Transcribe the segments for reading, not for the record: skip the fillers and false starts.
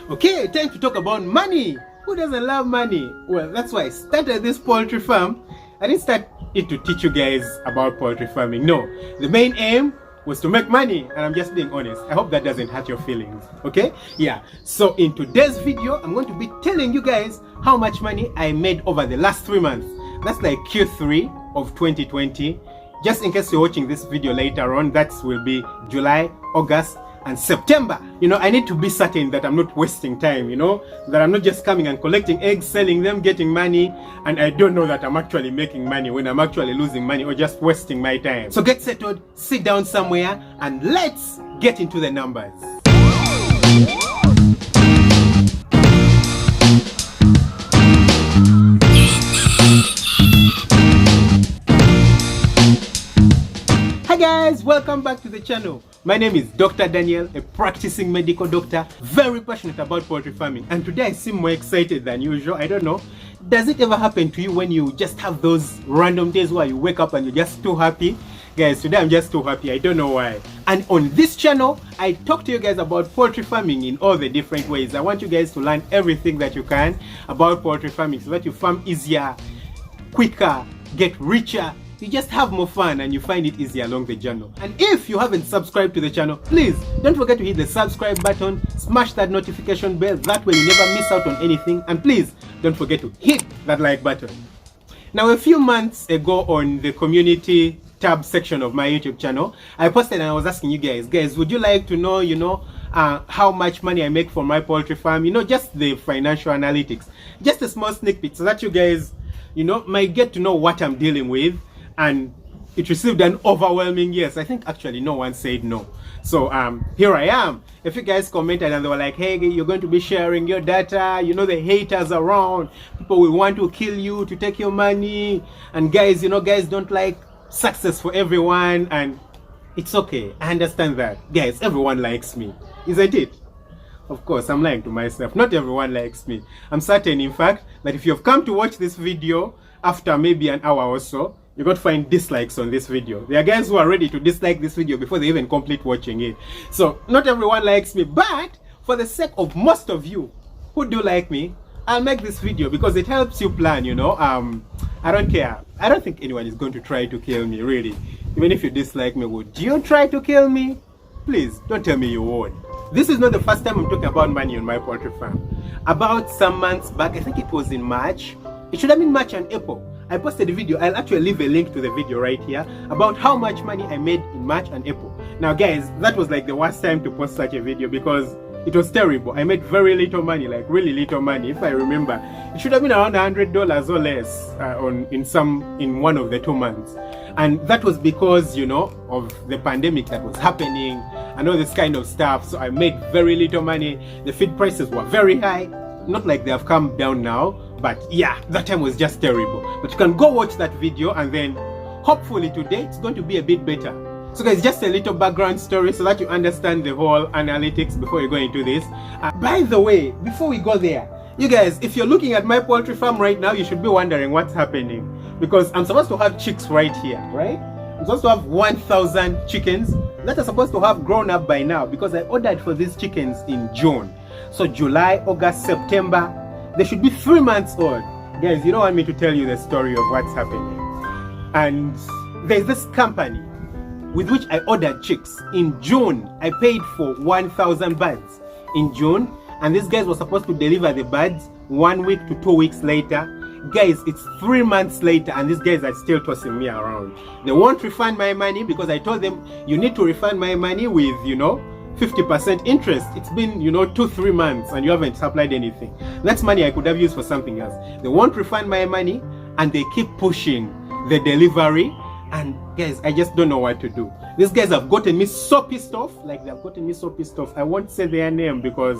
Okay, time to talk about money. Who doesn't love money? Well, that's why I started this poultry farm. I didn't start it to teach you guys about poultry farming. No, the main aim was to make money, and I'm just being honest. I hope that doesn't hurt your feelings, okay? Yeah, so in today's video, I'm going to be telling you guys how much money I made over the last 3 months. That's like Q3 of 2020. Just in case you're watching this video later on, that will be July, August, and September. You know, I need to be certain that I'm not wasting time, you know, that I'm not just coming and collecting eggs, selling them, getting money, and I don't know that I'm actually making money when I'm actually losing money or just wasting my time. So get settled, sit down somewhere, and let's get into the numbers. Hi guys, welcome back to the channel. My name is Dr. Daniel, a practicing medical doctor, very passionate about poultry farming, and today I seem more excited than usual. I don't know, does it ever happen to you when you just have those random days where you wake up and you're just too happy? Guys, today I'm just too happy. I don't know why. And on this channel, I talk to you guys about poultry farming in all the different ways. I want you guys to learn everything that you can about poultry farming so that you farm easier, quicker, get richer. You just have more fun and you find it easier along the journey. And if you haven't subscribed to the channel, please don't forget to hit the subscribe button, smash that notification bell, that way you never miss out on anything, and please don't forget to hit that like button. Now, a few months ago on the community tab section of my YouTube channel, I posted and I was asking you guys, would you like to know, how much money I make from my poultry farm, just the financial analytics, just a small sneak peek so that you guys, might get to know what I'm dealing with. And it received an overwhelming yes. I think actually no one said no. So here I am. If you guys commented and they were like, hey, you're going to be sharing your data, the haters around, people will want to kill you to take your money, and guys, guys don't like success for everyone, and it's okay. I understand that. Guys, everyone likes me, isn't it? Of course, I'm lying to myself. Not everyone likes me. I'm certain, in fact, that if you've come to watch this video after maybe an hour or so, you're going to find dislikes on this video. There are guys who are ready to dislike this video before they even complete watching it. So not everyone likes me, but for the sake of most of you who do like me, I'll make this video because it helps you plan, I don't care. I don't think anyone is going to try to kill me, really. Even if you dislike me, would you try to kill me? Please, don't tell me you won't. This is not the first time I'm talking about money on my poultry farm. About some months back, I think it was in March. It should have been March and April. I posted a video. I'll actually leave a link to the video right here about how much money I made in March and April. Now guys, that was like the worst time to post such a video because it was terrible. I made very little money, like really little money. If I remember, it should have been around $100 or less in one of the 2 months. And that was because, of the pandemic that was happening and all this kind of stuff. So I made very little money. The feed prices were very high. Not like they have come down now, but yeah, that time was just terrible. But you can go watch that video, and then hopefully today it's going to be a bit better. So guys, just a little background story so that you understand the whole analytics before you go into this. By the way, before we go there, you guys, if you're looking at my poultry farm right now, you should be wondering what's happening, because I'm supposed to have chicks right here, right? I'm supposed to have 1,000 chickens that are supposed to have grown up by now, because I ordered for these chickens in June. So July, August, September, they should be 3 months old. Guys, you don't want me to tell you the story of what's happening. And there's this company with which I ordered chicks. In June, I paid for 1,000 birds in June, and these guys were supposed to deliver the birds 1 week to 2 weeks later. Guys, it's 3 months later and these guys are still tossing me around. They won't refund my money because I told them you need to refund my money with, 50% interest. It's been 2-3 months and you haven't supplied anything. That's money I could have used for something else. They won't refund my money and they keep pushing the delivery, and guys, I just don't know what to do. These guys have gotten me so pissed off. I won't say their name because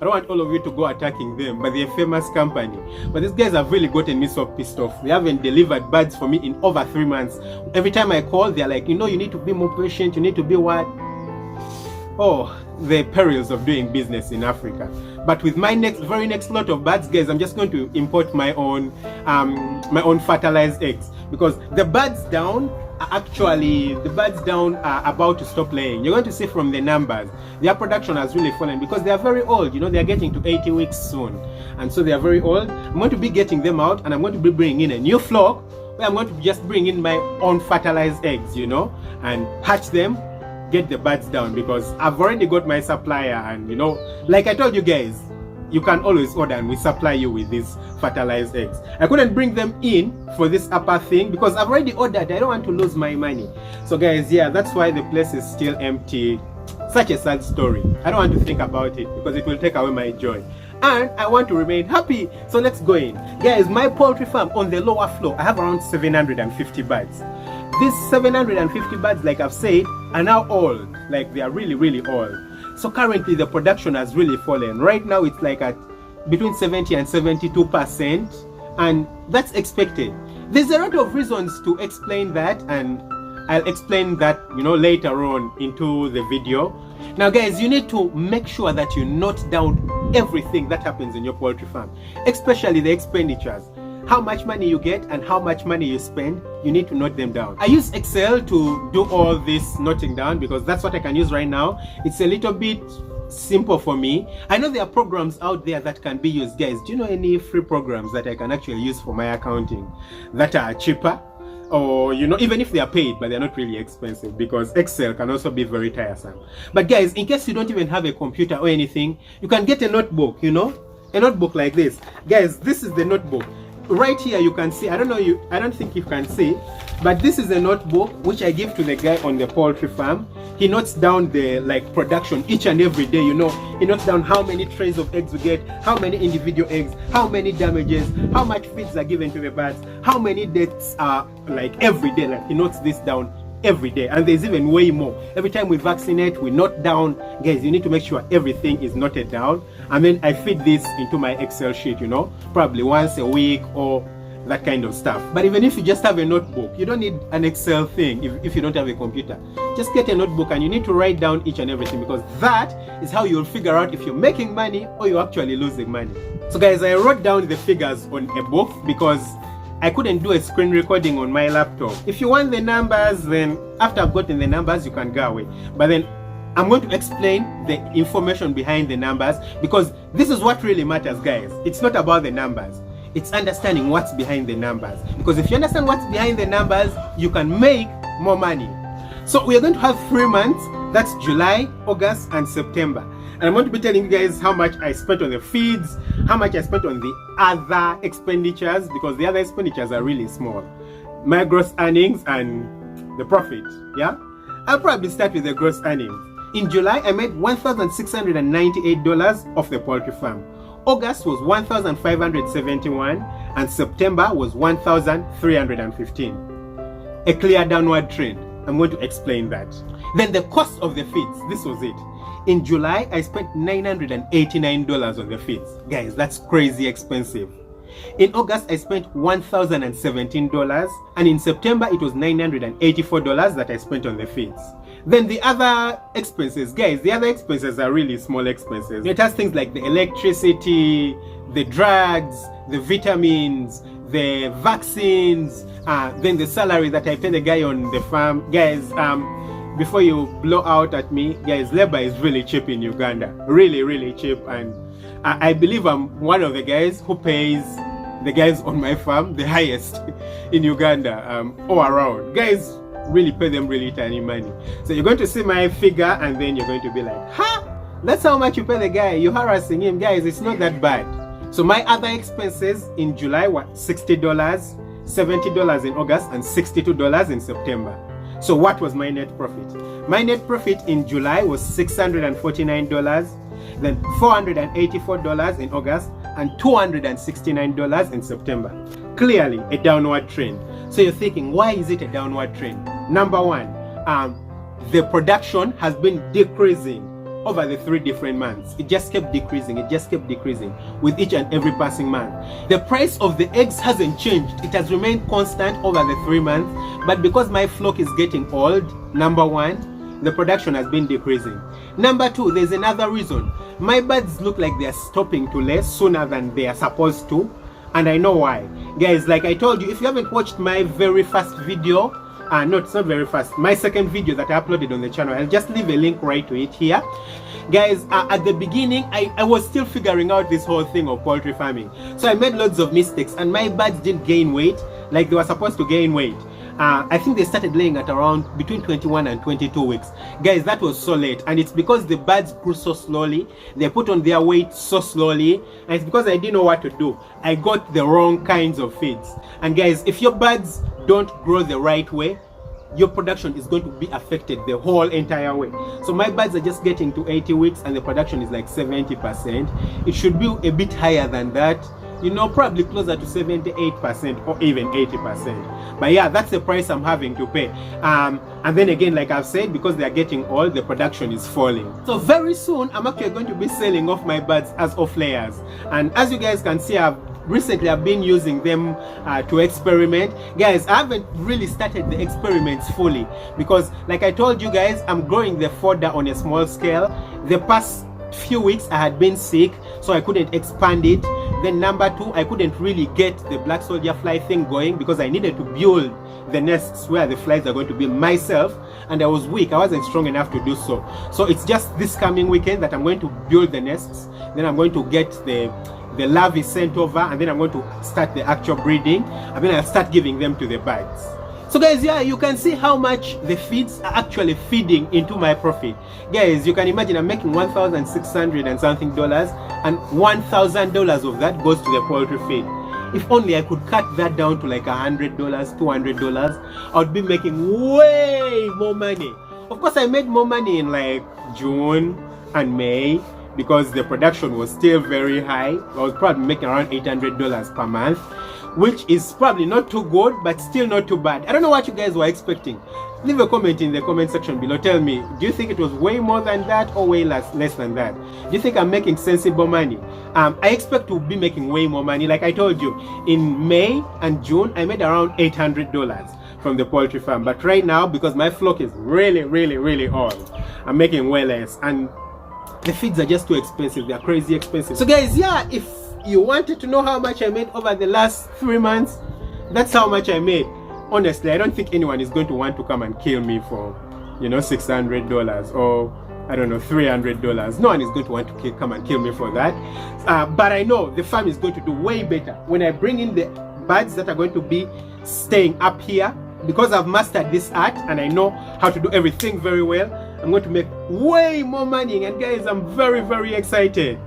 I don't want all of you to go attacking them, but they're a famous company. But these guys have really gotten me so pissed off. They haven't delivered birds for me in over 3 months. Every time I call, they're like, you need to be more patient, you need to be what? Oh, the perils of doing business in Africa. But with my very next lot of birds, guys, I'm just going to import my own fertilized eggs, because the birds down are actually, the birds down are about to stop laying. You're going to see from the numbers, their production has really fallen because they are very old. You know, they are getting to 80 weeks soon. And so they are very old. I'm going to be getting them out, and I'm going to be bringing in a new flock where I'm going to just bring in my own fertilized eggs, you know, and hatch them, get the birds down, because I've already got my supplier. And you know, like I told you guys, you can always order and we supply you with these fertilized eggs. I couldn't bring them in for this upper thing because I've already ordered. I don't want to lose my money. So guys, yeah, that's why the place is still empty. Such a sad story. I don't want to think about it because it will take away my joy, and I want to remain happy. So let's go in. Guys, my poultry farm, on the lower floor, I have around 750 birds. These 750 birds, like I've said, are now old. Like, they are really, really old. So currently the production has really fallen. Right now it's like at between 70 and 72%, and that's expected. There's a lot of reasons to explain that, and I'll explain that, you know, later on into the video. Now guys, you need to make sure that you note down everything that happens in your poultry farm, especially the expenditures. How much money you get and how much money you spend, you need to note them down. I use Excel to do all this noting down because that's what I can use right now. It's a little bit simple for me. I know there are programs out there that can be used. Guys, do you know any free programs that I can actually use for my accounting that are cheaper? Or, you know, even if they are paid, but they're not really expensive, because Excel can also be very tiresome. But guys, in case you don't even have a computer or anything, you can get a notebook, you know, a notebook like this. Guys, this is the notebook. Right here you can see, I don't think you can see, but this is a notebook which I give to the guy on the poultry farm. He notes down the production each and every day, you know. He notes down how many trays of eggs we get, how many individual eggs, how many damages, how much feeds are given to the birds, how many deaths are every day. Like, he notes this down every day, and there's even way more. Every time we vaccinate, we note down. Guys, you need to make sure everything is noted down, and then I feed this into my Excel sheet, you know, probably once a week or that kind of stuff. But even if you just have a notebook, you don't need an Excel thing. If you don't have a computer, just get a notebook, and you need to write down each and everything, because that is how you'll figure out if you're making money or you're actually losing money. So guys, I wrote down the figures on a book because I couldn't do a screen recording on my laptop. If you want the numbers, then after I've gotten the numbers, you can go away. But then I'm going to explain the information behind the numbers, because this is what really matters, guys. It's not about the numbers. It's understanding what's behind the numbers. Because if you understand what's behind the numbers, you can make more money. So we are going to have 3 months. That's July, August, and September. And I'm going to be telling you guys how much I spent on the feeds, how much I spent on the other expenditures, because the other expenditures are really small. My gross earnings and the profit, yeah? I'll probably start with the gross earnings. In July, I made $1,698 off the poultry farm. August was $1,571, and September was $1,315. A clear downward trend. I'm going to explain that. Then the cost of the feeds, this was it. In July, I spent $989 on the feeds. Guys, that's crazy expensive. In August, I spent $1,017, and in September, it was $984 that I spent on the feeds. Then the other expenses, guys, the other expenses are really small expenses. It has things like the electricity, the drugs, the vitamins, the vaccines, then the salary that I pay the guy on the farm. Guys, before you blow out at me, guys, labor is really cheap in Uganda. Really, really cheap. And I believe I'm one of the guys who pays the guys on my farm the highest in Uganda, all around. Guys really pay them really tiny money. So you're going to see my figure, and then you're going to be like, ha! That's how much you pay the guy. You're harassing him. Guys, it's not that bad. So my other expenses in July were $60, $70 in August, and $62 in September. So what was my net profit? My net profit in July was $649, then $484 in August, and $269 in September. Clearly a downward trend. So you're thinking, why is it a downward trend? Number one, the production has been decreasing over the 3 different months. It just kept decreasing. It just kept decreasing with each and every passing month. The price of the eggs hasn't changed. It has remained constant over the 3 months. But because my flock is getting old, number one, the production has been decreasing. Number two, there's another reason. My birds look like they are stopping to lay sooner than they are supposed to. And I know why. Guys, like I told you, if you haven't watched my very first video No, it's not very fast. My second video that I uploaded on the channel, I'll just leave a link right to it here. Guys, at the beginning, I was still figuring out this whole thing of poultry farming. So I made loads of mistakes, and my birds didn't gain weight like they were supposed to gain weight. I think they started laying at around between 21 and 22 weeks. Guys, that was so late, and it's because the birds grew so slowly. They put on their weight so slowly, and it's because I didn't know what to do. I got the wrong kinds of feeds. And guys, if your birds don't grow the right way, your production is going to be affected the whole entire way. So my birds are just getting to 80 weeks and the production is like 70%. It should be a bit higher than that, you know, probably closer to 78% or even 80%. But yeah, that's the price I'm having to pay. And then again, like I've said, because they are getting old, the production is falling. So very soon I'm actually going to be selling off my birds as off layers. And as you guys can see, recently I've been using them to experiment. Guys, I haven't really started the experiments fully because, like I told you guys, I'm growing the fodder on a small scale. The past few weeks I had been sick, so I couldn't expand it. Then number two, I couldn't really get the black soldier fly thing going because I needed to build the nests where the flies are going to be myself, and I was weak. I wasn't strong enough to do so. So it's just this coming weekend that I'm going to build the nests. Then I'm going to get the larvae sent over, and then I'm going to start the actual breeding, and then I'll start giving them to the birds. So guys, yeah, you can see how much the feeds are actually feeding into my profit. Guys, you can imagine I'm making $1,600 and something, and $1,000 of that goes to the poultry feed. If only I could cut that down to like $100, $200, I would be making way more money. Of course, I made more money in like June and May, because the production was still very high. I was probably making around $800 per month, which is probably not too good, but still not too bad. I don't know what you guys were expecting. Leave a comment in the comment section below. Tell me, do you think it was way more than that or way less than that? Do you think I'm making sensible money? I expect to be making way more money. Like I told you, in May and June, I made around $800 from the poultry farm. But right now, because my flock is really old, I'm making way less. And the feeds are just too expensive. They're crazy expensive. So guys, yeah, if you wanted to know how much I made over the last 3 months, that's how much I made. Honestly, I don't think anyone is going to want to come and kill me for, you know, $600 or I don't know, $300. No one is going to want to come and kill me for that. But I know the farm is going to do way better when I bring in the birds that are going to be staying up here. Because I've mastered this art and I know how to do everything very well, I'm going to make way more money. And guys, I'm very excited.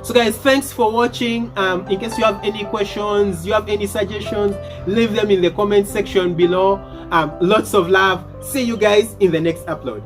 So guys, thanks for watching. In case you have any questions, you have any suggestions, leave them in the comment section below. Lots of love. See you guys in the next upload.